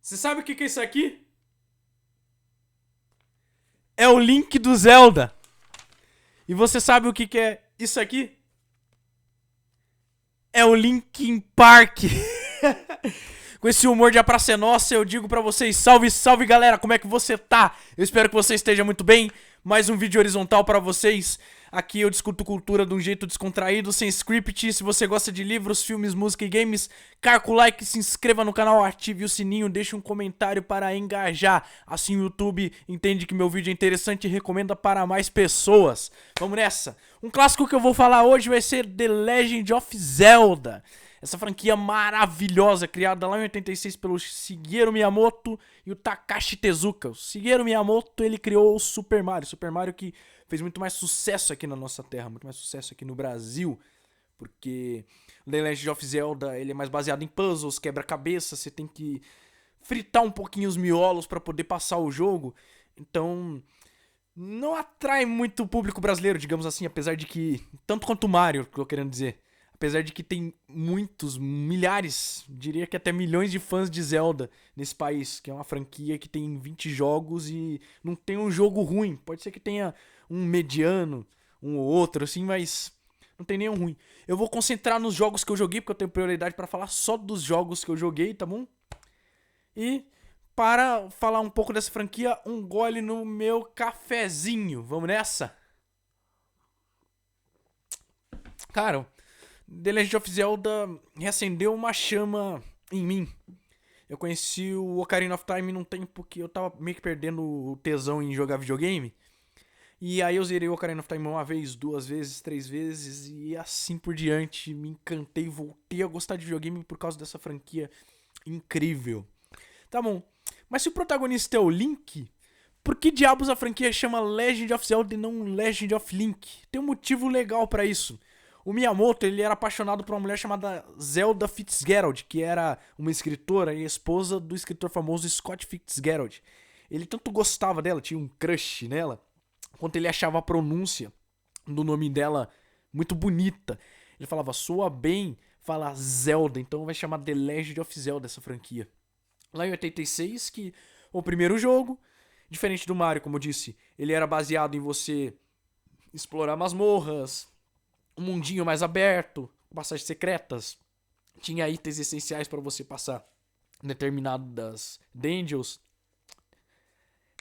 Você sabe o que é isso aqui? É o Link do Zelda. E você sabe o que é isso aqui? É o Linkin Park. Com esse humor de A Praça é Nossa, eu digo pra vocês, salve, salve galera, como é que você tá? Eu espero que você esteja muito bem. Mais um vídeo horizontal pra vocês. Aqui eu discuto cultura de um jeito descontraído, sem script. Se você gosta de livros, filmes, música e games, carca o like, se inscreva no canal, ative o sininho, deixe um comentário para engajar. Assim o YouTube entende que meu vídeo é interessante e recomenda para mais pessoas. Vamos nessa. Um clássico que eu vou falar hoje vai ser The Legend of Zelda. Essa franquia maravilhosa, criada lá em 86 pelo Shigeru Miyamoto e o Takashi Tezuka. O Shigeru Miyamoto, ele criou o Super Mario. Super Mario que fez muito mais sucesso aqui na nossa terra, muito mais sucesso aqui no Brasil. Porque o The Legend of Zelda, ele é mais baseado em puzzles, quebra-cabeça, você tem que fritar um pouquinho os miolos para poder passar o jogo. Então, não atrai muito o público brasileiro, digamos assim, apesar de que, tanto quanto o Mario, que eu tô querendo dizer. Apesar de que tem muitos, milhares, diria que até milhões de fãs de Zelda nesse país, que é uma franquia que tem 20 jogos e não tem um jogo ruim. Pode ser que tenha um mediano, um ou outro, assim, mas não tem nenhum ruim. Eu vou concentrar nos jogos que eu joguei, porque eu tenho prioridade para falar só dos jogos que eu joguei, tá bom? E para falar um pouco dessa franquia, um gole no meu cafezinho. Vamos nessa? Cara, The Legend of Zelda reacendeu uma chama em mim. Eu conheci o Ocarina of Time num tempo que eu tava meio que perdendo o tesão em jogar videogame. E aí eu zerei o Ocarina of Time uma vez, duas vezes, três vezes e assim por diante. Me encantei, voltei a gostar de videogame por causa dessa franquia incrível. Tá bom, mas se o protagonista é o Link, por que diabos a franquia chama Legend of Zelda e não Legend of Link? Tem um motivo legal pra isso. O Miyamoto, ele era apaixonado por uma mulher chamada Zelda Fitzgerald, que era uma escritora e esposa do escritor famoso Scott Fitzgerald. Ele tanto gostava dela, tinha um crush nela, quanto ele achava a pronúncia do nome dela muito bonita. Ele falava, soa bem, fala Zelda, então vai chamar The Legend of Zelda essa franquia. Lá em 86, que o primeiro jogo, diferente do Mario, como eu disse, ele era baseado em você explorar masmorras, um mundinho mais aberto, passagens secretas, tinha itens essenciais para você passar determinadas dungeons.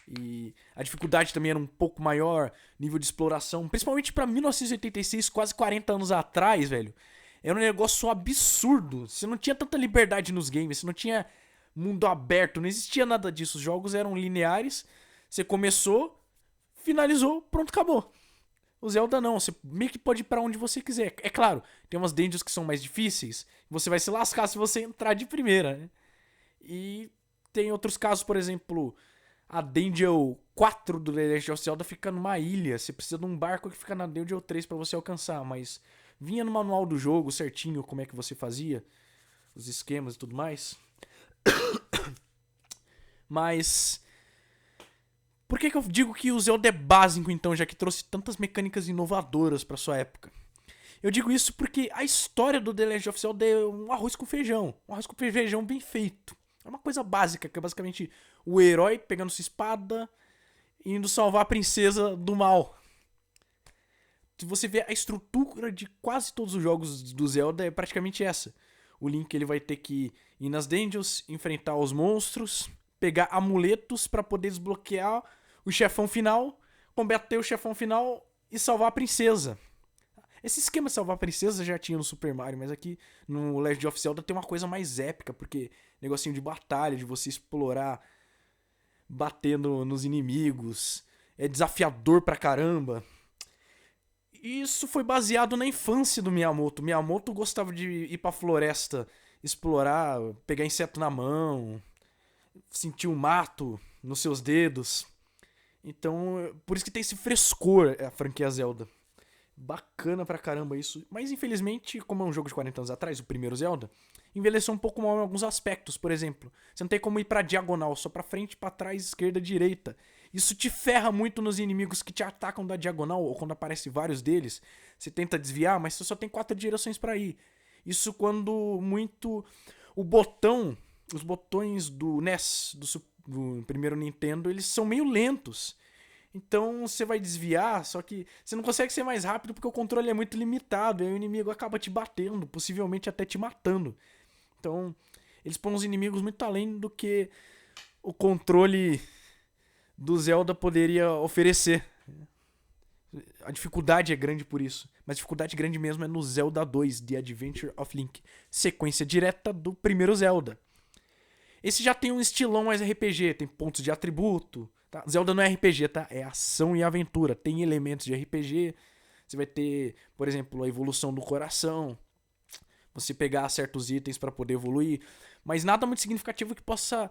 E a dificuldade também era um pouco maior, nível de exploração, principalmente para 1986, quase 40 anos atrás, velho. Era um negócio absurdo. Você não tinha tanta liberdade nos games, você não tinha mundo aberto, não existia nada disso. Os jogos eram lineares. Você começou, finalizou, pronto, acabou. O Zelda não, você meio que pode ir pra onde você quiser. É claro, tem umas dungeons que são mais difíceis, você vai se lascar se você entrar de primeira, né? E tem outros casos, por exemplo, a Dungeon 4 do The Legend of Zelda fica numa ilha, você precisa de um barco que fica na Dungeon 3 pra você alcançar, mas vinha no manual do jogo certinho como é que você fazia, os esquemas e tudo mais. Mas por que eu digo que o Zelda é básico, então, já que trouxe tantas mecânicas inovadoras pra sua época? Eu digo isso porque a história do The Legend of Zelda é um arroz com feijão. Um arroz com feijão bem feito. É uma coisa básica, que é basicamente o herói pegando sua espada e indo salvar a princesa do mal. Se você vê a estrutura de quase todos os jogos do Zelda é praticamente essa. O Link ele vai ter que ir nas dungeons, enfrentar os monstros, pegar amuletos para poder desbloquear o chefão final, combater o chefão final e salvar a princesa. Esse esquema de salvar a princesa já tinha no Super Mario, mas aqui no Legend of Zelda tem uma coisa mais épica, porque negocinho de batalha, de você explorar, batendo nos inimigos, é desafiador pra caramba. Isso foi baseado na infância do Miyamoto. Miyamoto gostava de ir pra floresta, explorar, pegar inseto na mão, sentir o mato nos seus dedos. Então, por isso que tem esse frescor a franquia Zelda. Bacana pra caramba isso. Mas infelizmente, como é um jogo de 40 anos atrás, o primeiro Zelda, envelheceu um pouco mal em alguns aspectos. Por exemplo, você não tem como ir pra diagonal, só pra frente, pra trás, esquerda, direita. Isso te ferra muito nos inimigos que te atacam da diagonal, ou quando aparecem vários deles. Você tenta desviar, mas você só tem 4 direções pra ir. Isso quando muito o botão os botões do NES, do primeiro Nintendo, eles são meio lentos. Então você vai desviar, só que você não consegue ser mais rápido porque o controle é muito limitado. E aí o inimigo acaba te batendo, possivelmente até te matando. Então eles põem os inimigos muito além do que o controle do Zelda poderia oferecer. A dificuldade é grande por isso. Mas a dificuldade grande mesmo é no Zelda 2, The Adventure of Link. Sequência direta do primeiro Zelda. Esse já tem um estilão mais RPG, tem pontos de atributo. Tá? Zelda não é RPG, tá? É ação e aventura. Tem elementos de RPG. Você vai ter, por exemplo, a evolução do coração. Você pegar certos itens para poder evoluir. Mas nada muito significativo que possa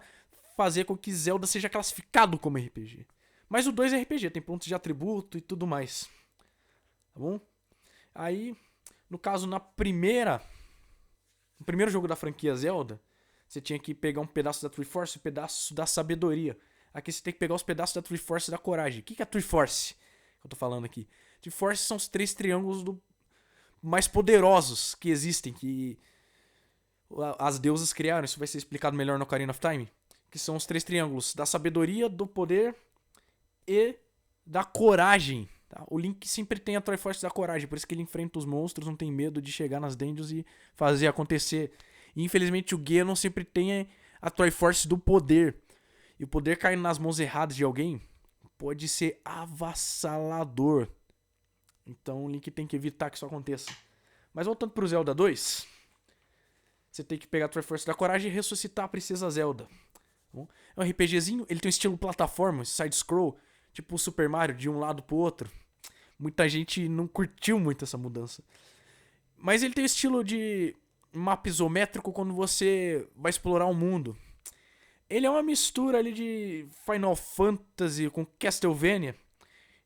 fazer com que Zelda seja classificado como RPG. Mas o 2 é RPG, tem pontos de atributo e tudo mais. Tá bom? Aí, no caso, no primeiro jogo da franquia Zelda, você tinha que pegar um pedaço da Triforce e um pedaço da sabedoria. Aqui você tem que pegar os pedaços da Triforce e da coragem. O que é a Triforce? Que eu tô falando aqui. Triforce são os 3 triângulos mais poderosos que existem, que as deusas criaram. Isso vai ser explicado melhor no Ocarina of Time. Que são os 3 triângulos da sabedoria, do poder e da coragem. Tá? O Link sempre tem a Triforce da coragem, por isso que ele enfrenta os monstros, não tem medo de chegar nas dungeons e fazer acontecer. E infelizmente o Ganon sempre tem a Triforce do poder. E o poder caindo nas mãos erradas de alguém pode ser avassalador. Então o Link tem que evitar que isso aconteça. Mas voltando pro Zelda 2, você tem que pegar a Triforce da coragem e ressuscitar a Princesa Zelda. É um RPGzinho, ele tem um estilo plataforma, side-scroll, tipo o Super Mario, de um lado pro outro. Muita gente não curtiu muito essa mudança. Mas ele tem o estilo de mapa isométrico quando você vai explorar o mundo. Ele é uma mistura ali de Final Fantasy com Castlevania.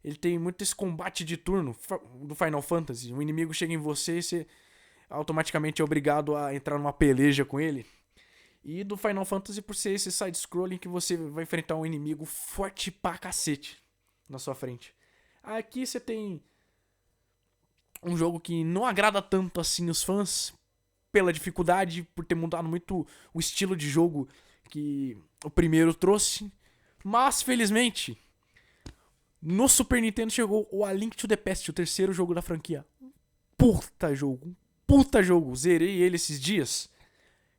Ele tem muito esse combate de turno do Final Fantasy. O inimigo chega em você e você automaticamente é obrigado a entrar numa peleja com ele. E do Final Fantasy por ser esse side-scrolling que você vai enfrentar um inimigo forte pra cacete na sua frente. Aqui você tem um jogo que não agrada tanto assim os fãs pela dificuldade, por ter mudado muito o estilo de jogo que o primeiro trouxe. Mas, felizmente, no Super Nintendo chegou o A Link to the Past, o terceiro jogo da franquia. Puta jogo. Zerei ele esses dias.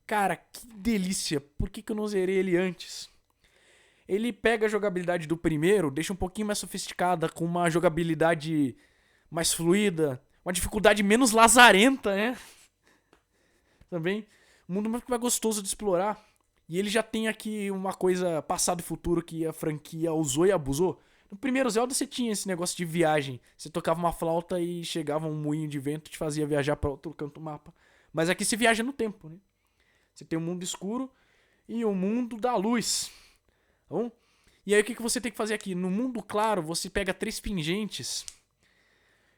Cara, que delícia. Por que eu não zerei ele antes? Ele pega a jogabilidade do primeiro, deixa um pouquinho mais sofisticada, com uma jogabilidade mais fluida, uma dificuldade menos lazarenta, né? Também, um mundo muito mais gostoso de explorar. E ele já tem aqui uma coisa passado e futuro que a franquia usou e abusou. No primeiro Zelda você tinha esse negócio de viagem. Você tocava uma flauta e chegava um moinho de vento e te fazia viajar para outro canto do mapa. Mas aqui você viaja no tempo, né? Você tem um mundo escuro e o mundo da luz. Tá bom? E aí o que você tem que fazer aqui? No mundo claro, você pega 3 pingentes.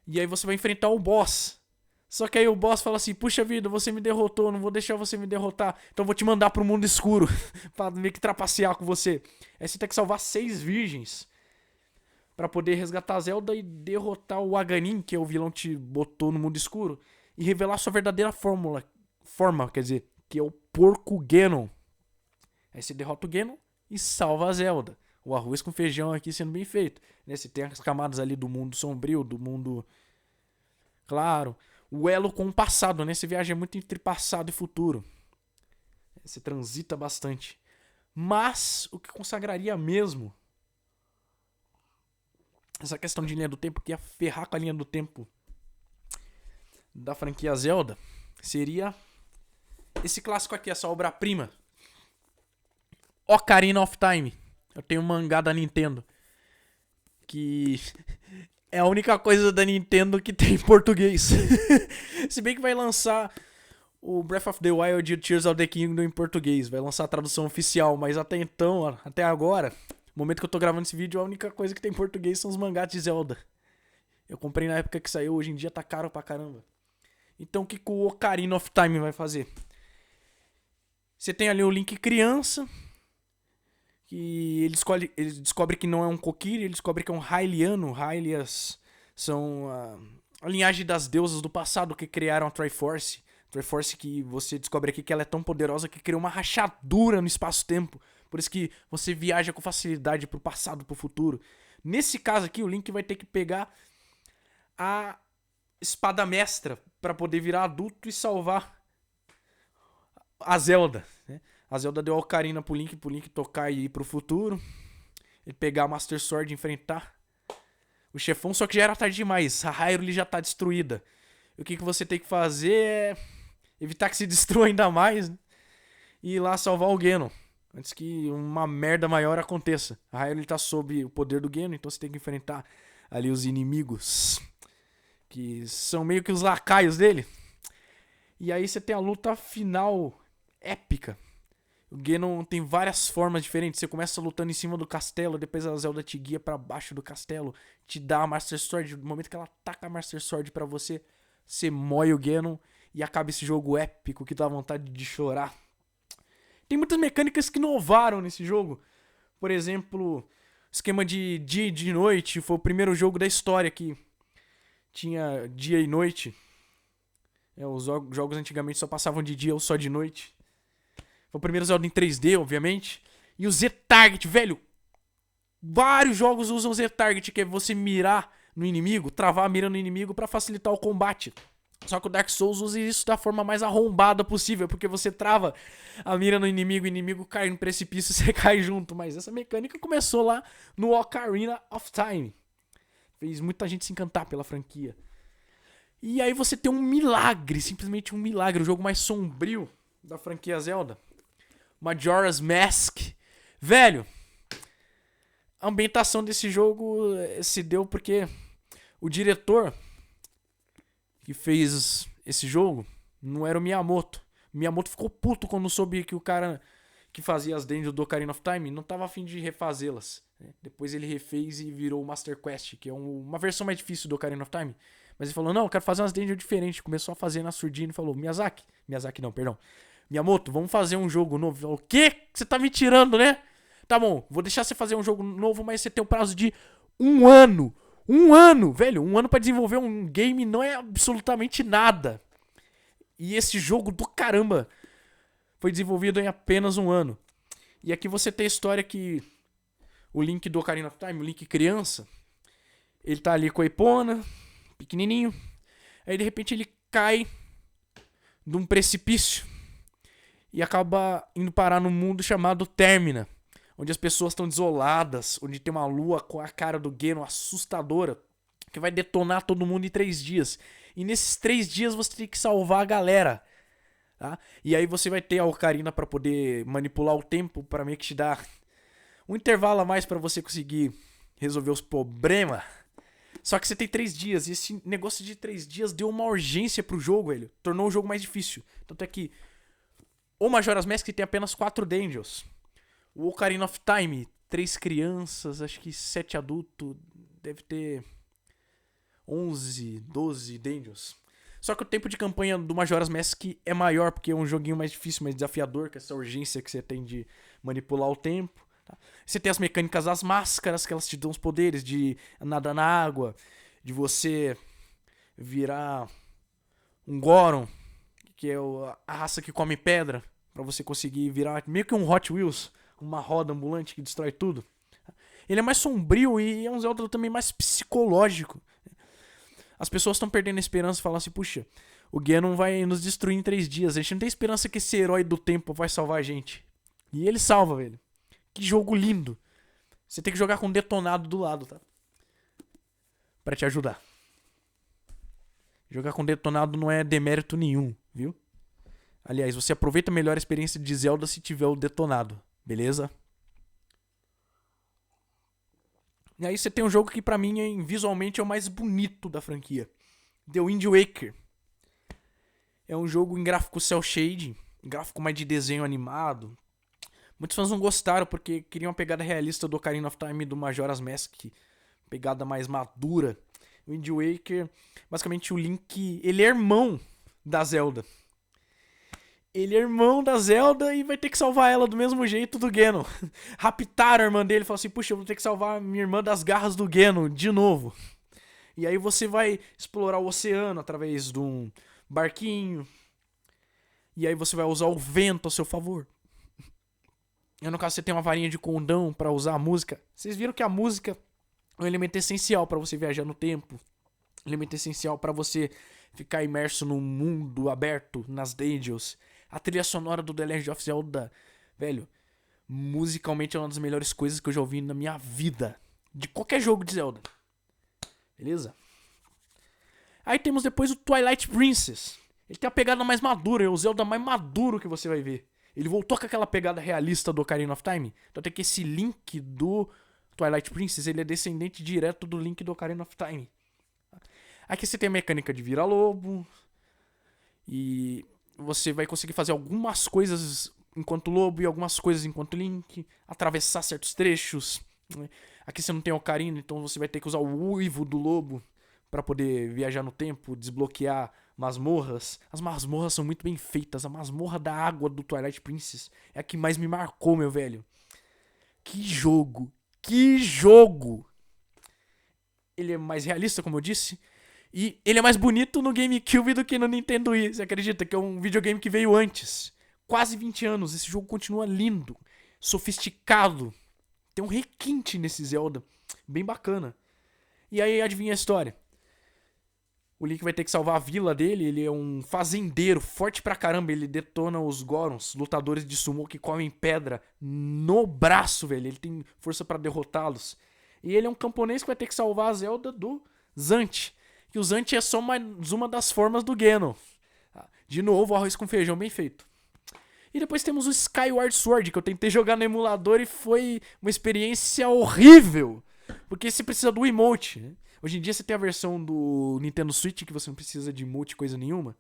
E aí você vai enfrentar o boss. Só que aí o boss fala assim: puxa vida, você me derrotou, não vou deixar você me derrotar. Então eu vou te mandar pro mundo escuro. Pra meio que trapacear com você. Aí você tem que salvar 6 virgens. Pra poder resgatar a Zelda e derrotar o Aganin, que é o vilão que te botou no mundo escuro. E revelar sua verdadeira forma, quer dizer, que é o Porco Ganon. Aí você derrota o Ganon e salva a Zelda. O arroz com feijão aqui sendo bem feito. Você tem as camadas ali do mundo sombrio, do mundo claro. O elo com o passado, né? Você viaja muito entre passado e futuro. Você transita bastante. Mas o que consagraria mesmo essa questão de linha do tempo, que ia ferrar com a linha do tempo da franquia Zelda, seria esse clássico aqui, essa obra-prima, Ocarina of Time. Eu tenho um mangá da Nintendo que é a única coisa da Nintendo que tem em português. Se bem que vai lançar o Breath of the Wild e o Tears of the Kingdom em português. Vai lançar a tradução oficial, mas até então, até agora, no momento que eu tô gravando esse vídeo, a única coisa que tem em português são os mangás de Zelda. Eu comprei na época que saiu, hoje em dia tá caro pra caramba. Então o que o Ocarina of Time vai fazer? Você tem ali o Link criança, que ele descobre que não é um Kokiri, ele descobre que é um Hyliano. Hylias são a linhagem das deusas do passado que criaram a Triforce. Triforce que você descobre aqui que ela é tão poderosa que cria uma rachadura no espaço-tempo. Por isso que você viaja com facilidade pro passado, pro futuro. Nesse caso aqui, o Link vai ter que pegar a espada mestra pra poder virar adulto e salvar a Zelda, né? A Zelda deu a ocarina pro Link tocar e ir pro futuro. Ele pegar a Master Sword e enfrentar o chefão, só que já era tarde demais. A Hyrule já tá destruída. E o que você tem que fazer é evitar que se destrua ainda mais, né? E ir lá salvar o Ganon, antes que uma merda maior aconteça. A Hyrule tá sob o poder do Ganon, então você tem que enfrentar ali os inimigos, que são meio que os lacaios dele. E aí você tem a luta final épica. O Ganon tem várias formas diferentes. Você começa lutando em cima do castelo, depois a Zelda te guia pra baixo do castelo, te dá a Master Sword. No momento que ela taca a Master Sword pra você, você moe o Ganon e acaba esse jogo épico que dá vontade de chorar. Tem muitas mecânicas que inovaram nesse jogo. Por exemplo, esquema de dia e de noite. Foi o primeiro jogo da história que tinha dia e noite. Os jogos antigamente só passavam de dia ou só de noite. Foi o primeiro Zelda em 3D, obviamente. E o Z-Target, velho. Vários jogos usam o Z-Target, que é você mirar no inimigo, travar a mira no inimigo pra facilitar o combate. Só que o Dark Souls usa isso da forma mais arrombada possível, porque você trava a mira no inimigo, o inimigo cai no precipício e você cai junto. Mas essa mecânica começou lá no Ocarina of Time. Fez muita gente se encantar pela franquia. E aí você tem um milagre, simplesmente um milagre, o jogo mais sombrio da franquia Zelda. Majora's Mask. Velho, a ambientação desse jogo se deu porque o diretor que fez esse jogo não era o Miyamoto. O Miyamoto ficou puto quando soube que o cara que fazia as dungeons do Ocarina of Time não tava a fim de refazê-las. Depois ele refez e virou o Master Quest, que é uma versão mais difícil do Ocarina of Time. Mas ele falou, não, eu quero fazer umas dungeons diferentes. Começou a fazer na surdina e falou, Miyamoto, vamos fazer um jogo novo. Falei, o quê? Você tá me tirando, né? Tá bom, vou deixar você fazer um jogo novo, mas você tem um prazo de 1 ano. 1 ano, velho. 1 ano pra desenvolver um game não é absolutamente nada. E esse jogo do caramba foi desenvolvido em apenas 1 ano. E aqui você tem a história que o Link do Ocarina of Time, o Link criança, ele tá ali com a Epona, pequenininho. Aí de repente ele cai de um precipício e acaba indo parar num mundo chamado Termina, onde as pessoas estão desoladas, onde tem uma lua com a cara do Ganon assustadora, que vai detonar todo mundo em 3 dias. E nesses 3 dias você tem que salvar a galera, tá? E aí você vai ter a Ocarina pra poder manipular o tempo, pra meio que te dar um intervalo a mais pra você conseguir resolver os problemas. Só que você tem 3 dias, e esse negócio de 3 dias deu uma urgência pro jogo, velho. Tornou o jogo mais difícil. Tanto é que o Majora's Mask tem apenas 4 dungeons. O Ocarina of Time, 3 crianças, acho que 7 adultos, deve ter 11, 12 dungeons. Só que o tempo de campanha do Majora's Mask é maior, porque é um joguinho mais difícil, mais desafiador, com essa urgência que você tem de manipular o tempo. Tá? Você tem as mecânicas das máscaras, que elas te dão os poderes de nadar na água, de você virar um Goron, que é a raça que come pedra, pra você conseguir virar meio que um Hot Wheels, uma roda ambulante que destrói tudo. Ele é mais sombrio e é um Zelda também mais psicológico. As pessoas estão perdendo a esperança e falam assim, puxa, o Ganon vai nos destruir em 3 dias. A gente não tem esperança que esse herói do tempo vai salvar a gente. E ele salva, velho. Que jogo lindo. Você tem que jogar com um detonado do lado, tá? Pra te ajudar. Jogar com detonado não é demérito nenhum, viu? Aliás, você aproveita melhor a experiência de Zelda se tiver o detonado, beleza? E aí você tem um jogo que pra mim visualmente é o mais bonito da franquia. The Wind Waker. É um jogo em gráfico cel shading, gráfico mais de desenho animado. Muitos fãs não gostaram porque queriam uma pegada realista do Ocarina of Time e do Majora's Mask, pegada mais madura. Wind Waker, basicamente o Link, ele é irmão da Zelda. Ele é irmão da Zelda e vai ter que salvar ela do mesmo jeito do Ganon. Raptaram a irmã dele e falaram assim, puxa, eu vou ter que salvar minha irmã das garras do Ganon de novo. E aí você vai explorar o oceano através de um barquinho. E aí você vai usar o vento a seu favor. E no caso você tem uma varinha de condão pra usar a música. Vocês viram que a música é um elemento essencial pra você viajar no tempo. Um elemento essencial pra você ficar imerso num mundo aberto, nas dungeons. A trilha sonora do The Legend of Zelda, velho, musicalmente é uma das melhores coisas que eu já ouvi na minha vida. De qualquer jogo de Zelda. Beleza? Aí temos depois o Twilight Princess. Ele tem a pegada mais madura, é o Zelda mais maduro que você vai ver. Ele voltou com aquela pegada realista do Ocarina of Time. Então tem que esse Link do Twilight Princess, ele é descendente direto do Link do Ocarina of Time. Aqui você tem a mecânica de vira-lobo. E você vai conseguir fazer algumas coisas enquanto lobo e algumas coisas enquanto Link. Atravessar certos trechos. Aqui você não tem Ocarina, então você vai ter que usar o uivo do lobo pra poder viajar no tempo, desbloquear masmorras. As masmorras são muito bem feitas. A masmorra da água do Twilight Princess é a que mais me marcou, meu velho. Que jogo! Que jogo! Ele é mais realista, como eu disse. E ele é mais bonito no GameCube do que no Nintendo Wii. Você acredita que é um videogame que veio antes? Quase 20 anos. Esse jogo continua lindo, sofisticado. Tem um requinte nesse Zelda. Bem bacana. E aí, adivinha a história? O Link vai ter que salvar a vila dele. Ele é um fazendeiro forte pra caramba. Ele detona os Gorons, lutadores de sumo que comem pedra no braço, velho. Ele tem força pra derrotá-los. E ele é um camponês que vai ter que salvar a Zelda do Zant. Que o Zant é só mais uma das formas do Ganon. De novo, arroz com feijão bem feito. E depois temos o Skyward Sword, que eu tentei jogar no emulador e foi uma experiência horrível. Porque você precisa do emote, né? Hoje em dia você tem a versão do Nintendo Switch que você não precisa de emote coisa nenhuma.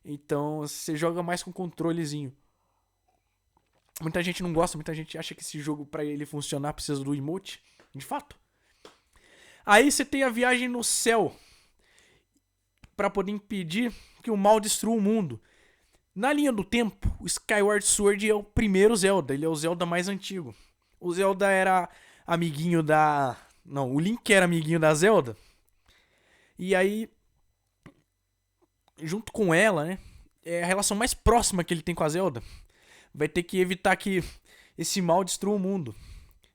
Então você joga mais com controlezinho. Muita gente não gosta, muita gente acha que esse jogo pra ele funcionar precisa do emote. De fato. Aí você tem a viagem no céu pra poder impedir que o mal destrua o mundo. Na linha do tempo, o Skyward Sword é o primeiro Zelda. Ele é o Zelda mais antigo. O Zelda era amiguinho da... Não, o Link era amiguinho da Zelda. E aí, junto com ela, né, é a relação mais próxima que ele tem com a Zelda. Vai ter que evitar que esse mal destrua o mundo.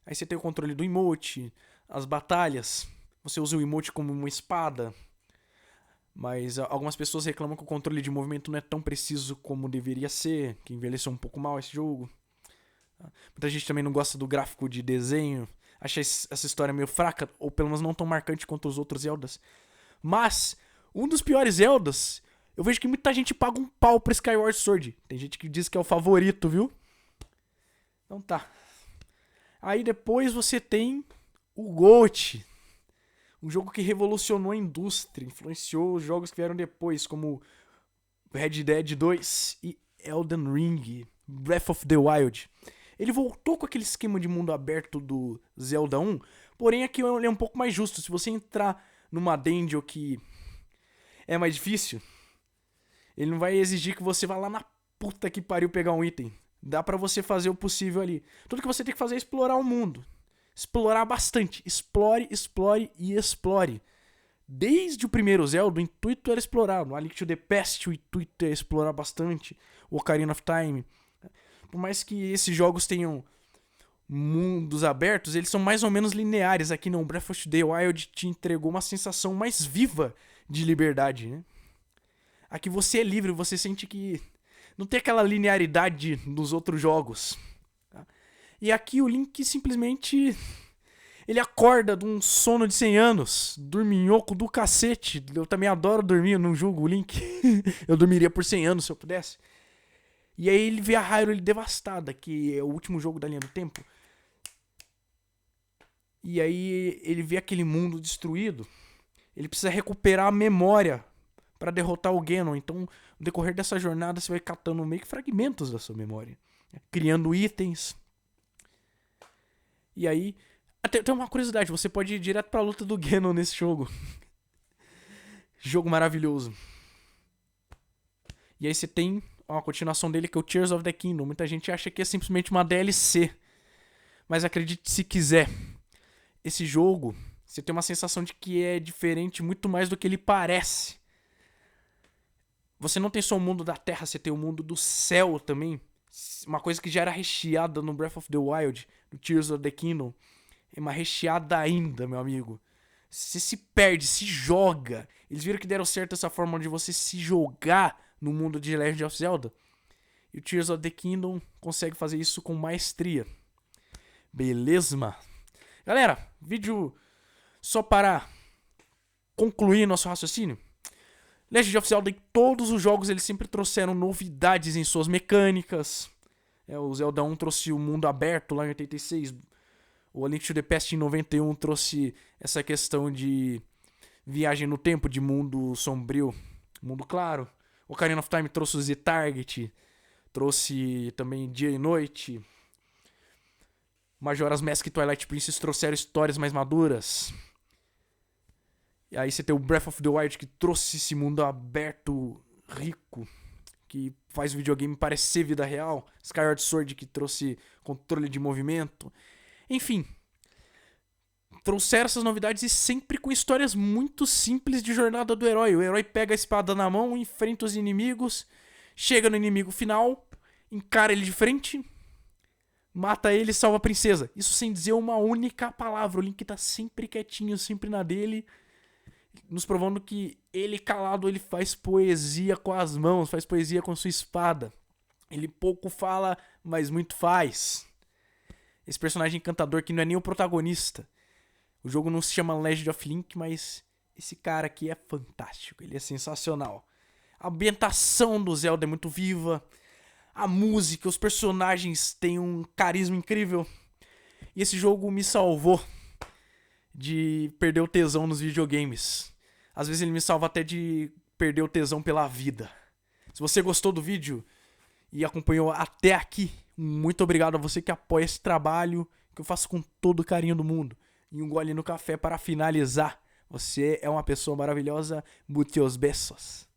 Aí você tem o controle do emote, as batalhas. Você usa o emote como uma espada. Mas algumas pessoas reclamam que o controle de movimento não é tão preciso como deveria ser. Que envelheceu um pouco mal esse jogo. Muita gente também não gosta do gráfico de desenho. Acha essa história meio fraca, ou pelo menos não tão marcante quanto os outros Zeldas. Mas, um dos piores Zeldas, eu vejo que muita gente paga um pau pra Skyward Sword. Tem gente que diz que é o favorito, viu? Então tá. Aí depois você tem o GOT. Um jogo que revolucionou a indústria, influenciou os jogos que vieram depois, como Red Dead 2 e Elden Ring, Breath of the Wild. Ele voltou com aquele esquema de mundo aberto do Zelda 1, porém aqui ele é um pouco mais justo. Se você entrar numa dungeon que é mais difícil, ele não vai exigir que você vá lá na puta que pariu pegar um item. Dá pra você fazer o possível ali. Tudo que você tem que fazer é explorar o mundo. Explorar bastante. Explore, explore e explore. Desde o primeiro Zelda, o intuito era explorar. No A Link to the Past, o intuito é explorar bastante. O Ocarina of Time. Por mais que esses jogos tenham mundos abertos, eles são mais ou menos lineares. Aqui não, Breath of the Wild te entregou uma sensação mais viva de liberdade, né? Aqui você é livre, você sente que não tem aquela linearidade dos outros jogos. Tá? E aqui o Link simplesmente... ele acorda de um sono de 100 anos. Dorminhoco do cacete. Eu também adoro dormir, eu não julgo o Link. Eu dormiria por 100 anos se eu pudesse. E aí ele vê a Hyrule devastada, que é o último jogo da linha do tempo. E aí ele vê aquele mundo destruído. Ele precisa recuperar a memória para derrotar o Ganon. Então, no decorrer dessa jornada, você vai catando meio que fragmentos da sua memória. Criando itens. E aí... tem uma curiosidade, você pode ir direto pra luta do Ganon nesse jogo. Jogo maravilhoso. E aí você tem uma continuação dele que é o Tears of the Kingdom. Muita gente acha que é simplesmente uma DLC. Mas acredite se quiser. Esse jogo, você tem uma sensação de que é diferente muito mais do que ele parece. você não tem só o mundo da Terra, você tem o mundo do céu também. Uma coisa que já era recheada no Breath of the Wild, no Tears of the Kingdom. É mais recheada ainda, meu amigo. Você se perde, se joga. Eles viram que deram certo essa forma de você se jogar no mundo de Legend of Zelda. E o Tears of the Kingdom consegue fazer isso com maestria. Beleza? Galera, vídeo só para concluir nosso raciocínio. Legend of Zelda, em todos os jogos, eles sempre trouxeram novidades em suas mecânicas. O Zelda 1 trouxe o mundo aberto lá em 86. O A Link to the Past em 91 trouxe essa questão de viagem no tempo, de mundo sombrio, mundo claro. O Ocarina of Time trouxe o Z-Target, trouxe também dia e noite. Majora's Mask e Twilight Princess trouxeram histórias mais maduras. E aí você tem o Breath of the Wild, que trouxe esse mundo aberto, rico, que faz o videogame parecer vida real. Skyward Sword, que trouxe controle de movimento. Enfim, trouxeram essas novidades e sempre com histórias muito simples de jornada do herói. O herói pega a espada na mão, enfrenta os inimigos, chega no inimigo final, encara ele de frente, mata ele e salva a princesa. Isso sem dizer uma única palavra. O Link tá sempre quietinho, sempre na dele, nos provando que ele calado, ele faz poesia com as mãos, faz poesia com sua espada. Ele pouco fala, mas muito faz. Esse personagem encantador que não é nem o protagonista. O jogo não se chama Legend of Link, mas esse cara aqui é fantástico, ele é sensacional. A ambientação do Zelda é muito viva, a música, os personagens têm um carisma incrível. E esse jogo me salvou de perder o tesão nos videogames. Às vezes ele me salva até de perder o tesão pela vida. Se você gostou do vídeo e acompanhou até aqui, muito obrigado a você que apoia esse trabalho, que eu faço com todo o carinho do mundo. E um gole no café para finalizar. Você é uma pessoa maravilhosa. Muitos besos.